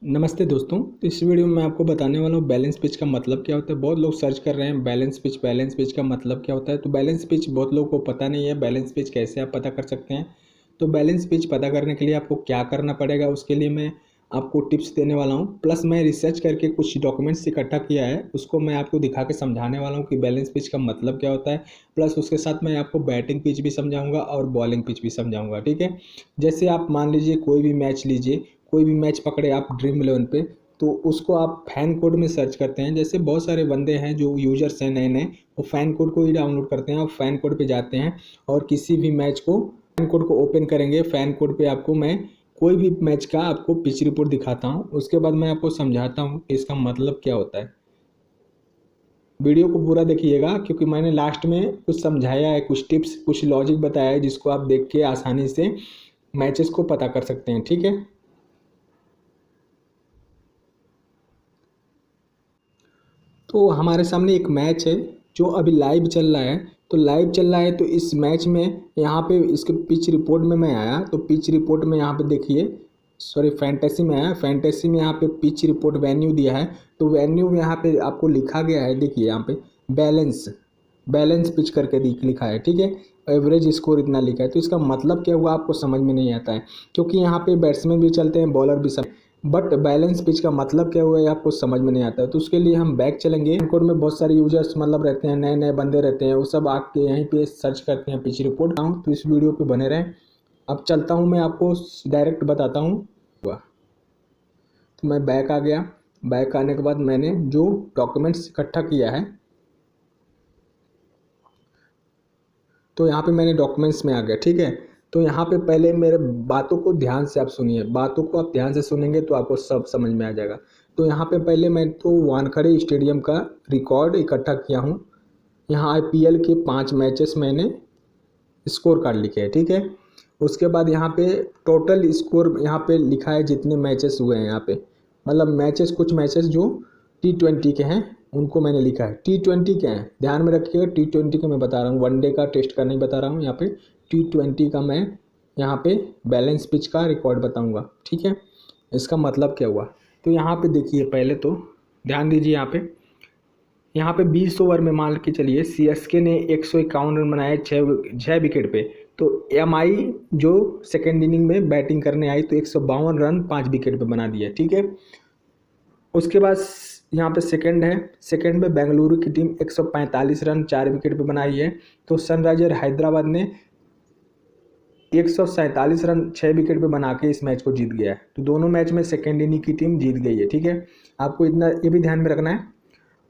नमस्ते दोस्तों। तो इस वीडियो में मैं आपको बताने वाला हूँ बैलेंस पिच का मतलब क्या होता है। बहुत लोग सर्च कर रहे हैं बैलेंस पिच का मतलब क्या होता है। तो बैलेंस पिच बहुत लोगों को पता नहीं है। बैलेंस पिच कैसे आप पता कर सकते हैं। तो बैलेंस पिच पता करने के लिए आपको क्या करना पड़ेगा, उसके लिए मैं आपको टिप्स देने वाला हूँ। प्लस मैं रिसर्च करके कुछ डॉक्यूमेंट्स इकट्ठा किया है, उसको मैं आपको दिखा के समझाने वाला हूँ कि बैलेंस पिच का मतलब क्या होता है। प्लस उसके साथ मैं आपको बैटिंग पिच भी समझाऊंगा और बॉलिंग पिच भी समझाऊंगा। ठीक है। जैसे आप मान लीजिए कोई भी मैच लीजिए, कोई भी मैच पकड़े आप ड्रीम इलेवन पे, तो उसको आप फैन कोड में सर्च करते हैं। जैसे बहुत सारे बंदे हैं जो यूजर्स हैं नए नए, वो फैन कोड को ही डाउनलोड करते हैं और फैन कोड पे जाते हैं और किसी भी मैच को फैन कोड को ओपन करेंगे। फैन कोड पे आपको मैं कोई भी मैच का आपको पिच रिपोर्ट दिखाता हूँ, उसके बाद मैं आपको समझाता हूँ कि इसका मतलब क्या होता है। वीडियो को पूरा देखिएगा क्योंकि मैंने लास्ट में कुछ समझाया है, कुछ टिप्स कुछ लॉजिक बताया है जिसको आप देख के आसानी से मैचेस को पता कर सकते हैं। ठीक है। तो हमारे सामने एक मैच है जो अभी लाइव चल रहा है। तो लाइव चल रहा है तो इस मैच में यहाँ पे इसके पिच रिपोर्ट में मैं आया, तो पिच रिपोर्ट में यहाँ पे देखिए, सॉरी फैंटेसी में आया। फैंटेसी में यहाँ पे पिच रिपोर्ट वेन्यू दिया है। तो वेन्यू में यहाँ पे आपको लिखा गया है, देखिए यहाँ पे बैलेंस बैलेंस पिच करके लिखा है। ठीक है। एवरेज स्कोर इतना लिखा है। तो इसका मतलब क्या हुआ आपको समझ में नहीं आता है, क्योंकि यहाँ पे बैट्समैन भी चलते हैं, बॉलर भी सब, बट बैलेंस पिच का मतलब क्या हुआ है आपको समझ में नहीं आता है। तो उसके लिए हम बैक चलेंगे। कोड में बहुत सारे यूजर्स मतलब रहते हैं, नए नए बंदे रहते हैं, वो सब आके यहीं पे सर्च करते हैं पिच रिपोर्ट। तो इस वीडियो पे बने रहें। अब चलता हूँ, मैं आपको डायरेक्ट बताता हूँ। तो मैं बैक आ गया। बैक आने के बाद मैंने जो डॉक्यूमेंट्स इकट्ठा किया है, तो यहाँ पे मैंने डॉक्यूमेंट्स में आ गया। ठीक है। तो यहाँ पे पहले मेरे बातों को ध्यान से आप सुनिए, बातों को आप ध्यान से सुनेंगे तो आपको सब समझ में आ जाएगा। तो यहाँ पे पहले मैं तो वानखेड़े स्टेडियम का रिकॉर्ड इकट्ठा किया हूँ। यहाँ आईपीएल के 5 मैचेस मैंने स्कोर कार्ड लिखे हैं। ठीक है। उसके बाद यहाँ पे टोटल स्कोर यहाँ पे लिखा है जितने मैचेस हुए हैं यहाँ पे, मतलब मैचेस, कुछ मैचेस जो T20 के हैं उनको मैंने लिखा है। T20 के हैं, ध्यान में रखिएगा। T20 का मैं बता रहा हूँ, वनडे का टेस्ट का नहीं बता रहा हूँ। यहाँ पे T20 का मैं यहाँ पे बैलेंस पिच का रिकॉर्ड बताऊँगा। ठीक है। इसका मतलब क्या हुआ, तो यहाँ पे देखिए, पहले तो ध्यान दीजिए। यहाँ पे 20 ओवर में मान के चलिए सीएसके ने 151 रन बनाए, छः विकेट पे। तो एमआई जो सेकेंड इनिंग में बैटिंग करने आई तो 152 रन 5 विकेट पे बना दिया। ठीक है। उसके बाद यहाँ पे सेकंड है, सेकंड में बेंगलुरु की टीम 145 रन 4 विकेट पे बनाई है। तो सनराइजर हैदराबाद ने 147 रन 6 विकेट पे बना के इस मैच को जीत गया है। तो दोनों मैच में सेकेंड इनिंग की टीम जीत गई है। ठीक है। आपको इतना ये भी ध्यान में रखना है।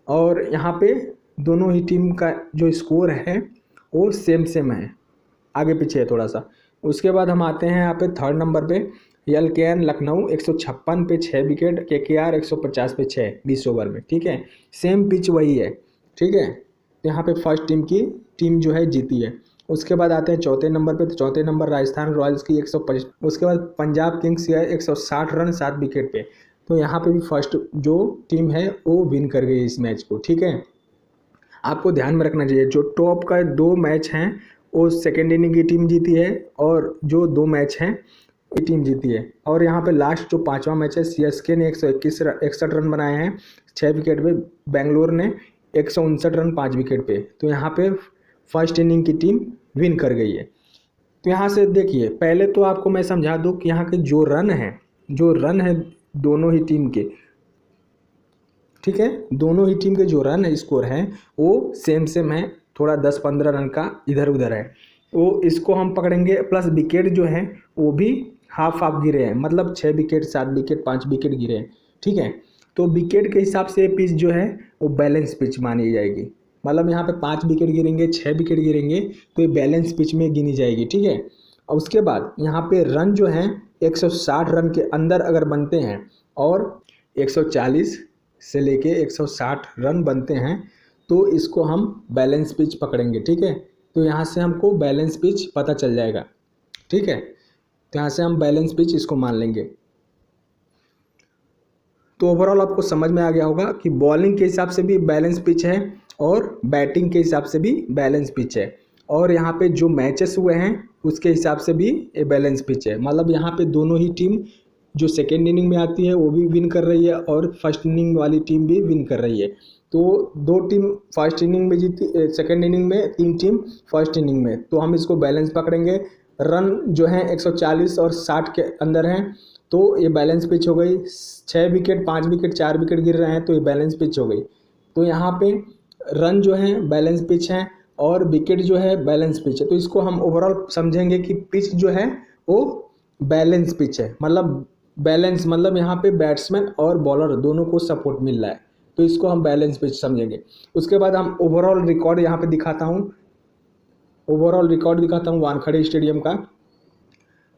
और यहाँ पे दोनों ही टीम का जो स्कोर है वो सेम सेम है, आगे पीछे है थोड़ा सा। उसके बाद हम आते हैं यहाँ पे थर्ड नंबर पे, एलकेएन लखनऊ 156 पे 6 विकेट, केकेआर 150 पे 6 20 ओवर में। ठीक है। सेम पिच वही है। ठीक है। तो यहाँ पे फर्स्ट टीम जो है जीती है। उसके बाद आते हैं चौथे नंबर पे, तो चौथे नंबर राजस्थान रॉयल्स की 125। उसके बाद पंजाब किंग्स है 160 रन 7 विकेट पे। तो यहाँ पे भी फर्स्ट जो टीम है वो विन कर गई इस मैच को। ठीक है। आपको ध्यान में रखना चाहिए, जो टॉप का 2 मैच हैं वो सेकेंड इनिंग की टीम जीती है, और जो 2 मैच हैं ये टीम जीती है। और यहाँ पे लास्ट जो 5वां मैच है, सीएसके ने 161 रन बनाए हैं 6 विकेट पे, बेंगलोर ने 159 रन 5 विकेट पे। तो यहाँ पे फर्स्ट इनिंग की टीम विन कर गई है। तो यहाँ से देखिए, पहले तो आपको मैं समझा दूँ कि यहाँ के जो रन है दोनों ही टीम के, ठीक है, दोनों ही टीम के जो रन स्कोर हैं वो सेम सेम है, थोड़ा 10-15 रन का इधर उधर है। वो इसको हम पकड़ेंगे। प्लस विकेट जो है वो भी हाफ हाफ गिरे हैं, मतलब 6 विकेट 7 विकेट 5 विकेट गिरे हैं। ठीक है। तो विकेट के हिसाब से पिच जो है वो बैलेंस पिच मानी जाएगी। मतलब यहाँ पे 5 विकेट गिरेंगे 6 विकेट गिरेंगे तो ये बैलेंस पिच में गिनी जाएगी। ठीक है। और उसके बाद यहाँ पे रन जो हैं 160 रन के अंदर अगर बनते हैं और 140 से लेके 160 रन बनते हैं तो इसको हम बैलेंस पिच पकड़ेंगे। ठीक है। तो यहाँ से हमको बैलेंस पिच पता चल जाएगा। ठीक है। तो यहाँ से हम बैलेंस पिच इसको मान लेंगे। तो ओवरऑल आपको समझ में आ गया होगा कि बॉलिंग के हिसाब से भी बैलेंस पिच है और बैटिंग के हिसाब से भी बैलेंस पिच है, और यहाँ पे जो मैचेस हुए हैं उसके हिसाब से भी ये बैलेंस पिच है। मतलब यहाँ पे दोनों ही टीम जो सेकेंड इनिंग में आती है वो भी विन कर रही है और फर्स्ट इनिंग वाली टीम भी विन कर रही है। तो 2 टीम फर्स्ट इनिंग में जीती, सेकेंड इनिंग में 3 टीम फर्स्ट इनिंग में। तो हम इसको बैलेंस पकड़ेंगे। रन जो है 140 और 60 के अंदर हैं, तो ये बैलेंस पिच हो गई। 6 विकेट, 5 विकेट, 4 विकेट गिर रहे हैं, तो ये बैलेंस पिच हो गई। तो यहाँ पे रन जो है बैलेंस पिच है और विकेट जो है बैलेंस पिच है। तो इसको हम ओवरऑल समझेंगे कि पिच जो है वो बैलेंस पिच है। मतलब बैलेंस मतलब यहाँ पे बैट्समैन और बॉलर दोनों को सपोर्ट मिल रहा है, तो इसको हम बैलेंस पिच समझेंगे। उसके बाद हम ओवरऑल रिकॉर्ड यहाँ पे दिखाता हूँ, वानखेड़े स्टेडियम का।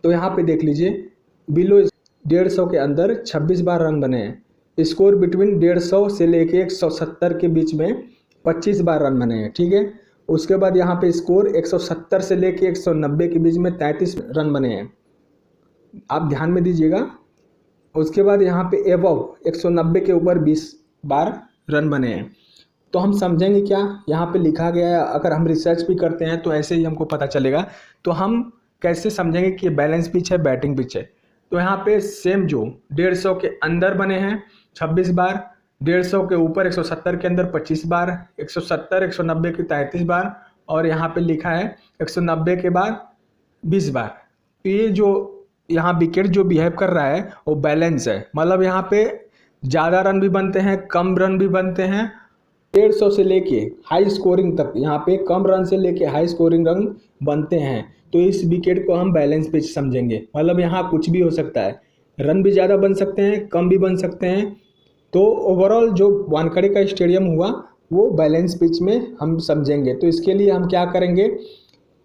तो यहाँ पे देख लीजिए, बिलो 150 के अंदर 26 बार रन बने हैं। स्कोर बिटवीन 150 से लेके 170 के बीच में 25 बार रन बने हैं, ठीक है। उसके बाद यहाँ पे स्कोर 170 से लेके 190 के बीच में 33 रन बने हैं, आप ध्यान में दीजिएगा। उसके बाद यहाँ पे एबव 190 के ऊपर 20 बार रन बने हैं। तो हम समझेंगे क्या, यहाँ पे लिखा गया है, अगर हम रिसर्च भी करते हैं तो ऐसे ही हमको पता चलेगा। तो हम कैसे समझेंगे कि ये बैलेंस पिच है, बैटिंग पिच है। तो यहाँ पे सेम जो 150 के अंदर बने हैं 26 बार, 150 के ऊपर 170 के अंदर 25 बार, 170 190 के 33 बार, और यहाँ पे लिखा है 190 के बाद 20 बार। तो ये जो यहाँ विकेट जो बिहेव कर रहा है वो बैलेंस है। मतलब यहाँ पे ज़्यादा रन भी बनते हैं, कम रन भी बनते हैं। 150 से लेके हाई स्कोरिंग तक, यहाँ पे कम रन से लेके हाई स्कोरिंग रन बनते हैं। तो इस विकेट को हम बैलेंस पिच समझेंगे। मतलब यहाँ कुछ भी हो सकता है, रन भी ज़्यादा बन सकते हैं, कम भी बन सकते हैं। तो ओवरऑल जो वानखेड़े का स्टेडियम हुआ वो बैलेंस पिच में हम समझेंगे। तो इसके लिए हम क्या करेंगे,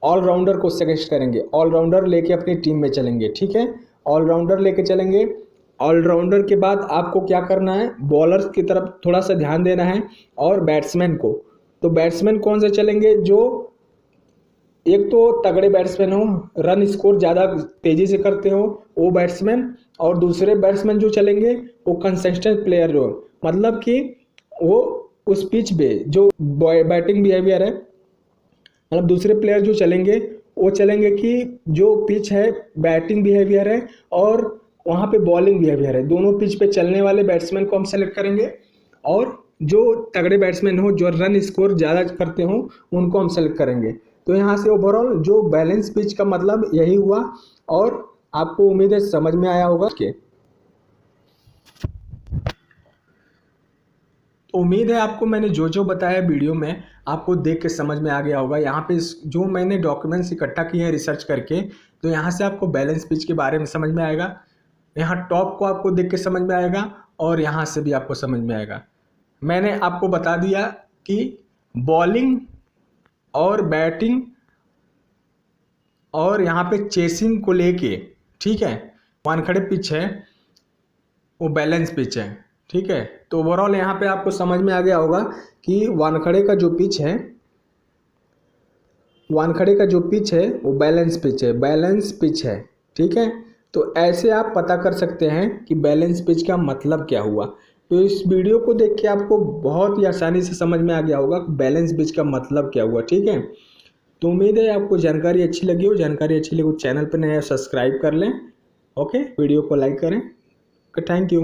ऑलराउंडर को सजेस्ट करेंगे, ऑलराउंडर लेके अपनी टीम में चलेंगे, ठीक है। ऑलराउंडर लेके चलेंगे। ऑलराउंडर के बाद आपको क्या करना है, बॉलर्स की तरफ थोड़ा सा ध्यान देना है और बैट्समैन को। तो बैट्समैन कौन से चलेंगे, जो एक तो तगड़े बैट्समैन हो, रन स्कोर ज़्यादा तेज़ी से करते हो वो बैट्समैन, और दूसरे बैट्समैन जो चलेंगे वो कंसिस्टेंट प्लेयर हो। मतलब कि वो उस पिच पे जो बैटिंग बिहेवियर है, मतलब दूसरे प्लेयर जो चलेंगे वो चलेंगे कि जो पिच है बैटिंग बिहेवियर है और वहाँ पे बॉलिंग बिहेवियर है, दोनों पिच पे चलने वाले बैट्समैन को हम सेलेक्ट करेंगे। और जो तगड़े बैट्समैन हो, जो रन स्कोर ज़्यादा करते हो, उनको हम सेलेक्ट करेंगे। तो यहाँ से ओवरऑल जो बैलेंस पिच का मतलब यही हुआ, और आपको उम्मीद है समझ में आया होगा। उम्मीद है आपको मैंने जो जो बताया वीडियो में आपको देख के समझ में आ गया होगा। यहाँ पे जो मैंने डॉक्यूमेंट्स इकट्ठा किए हैं रिसर्च करके, तो यहाँ से आपको बैलेंस पिच के बारे में समझ में आएगा। यहाँ टॉप को आपको देख के समझ में आएगा और यहाँ से भी आपको समझ में आएगा। मैंने आपको बता दिया कि बॉलिंग और बैटिंग और यहाँ पे चेसिंग को लेके, ठीक है, वानखेड़े पिच है वो बैलेंस पिच है, ठीक है। तो ओवरऑल यहाँ पे आपको समझ में आ गया होगा कि वानखेड़े का जो पिच है वो बैलेंस पिच है, ठीक है। तो ऐसे आप पता कर सकते हैं कि बैलेंस पिच का मतलब क्या हुआ। तो इस वीडियो को देख के आपको बहुत ही आसानी से समझ में आ गया होगा कि बैलेंस पिच का मतलब क्या हुआ, ठीक है। तो उम्मीद है आपको जानकारी अच्छी लगी हो। जानकारी अच्छी लगी हो चैनल पर नया सब्सक्राइब कर लें, ओके, वीडियो को लाइक करें। Thank you.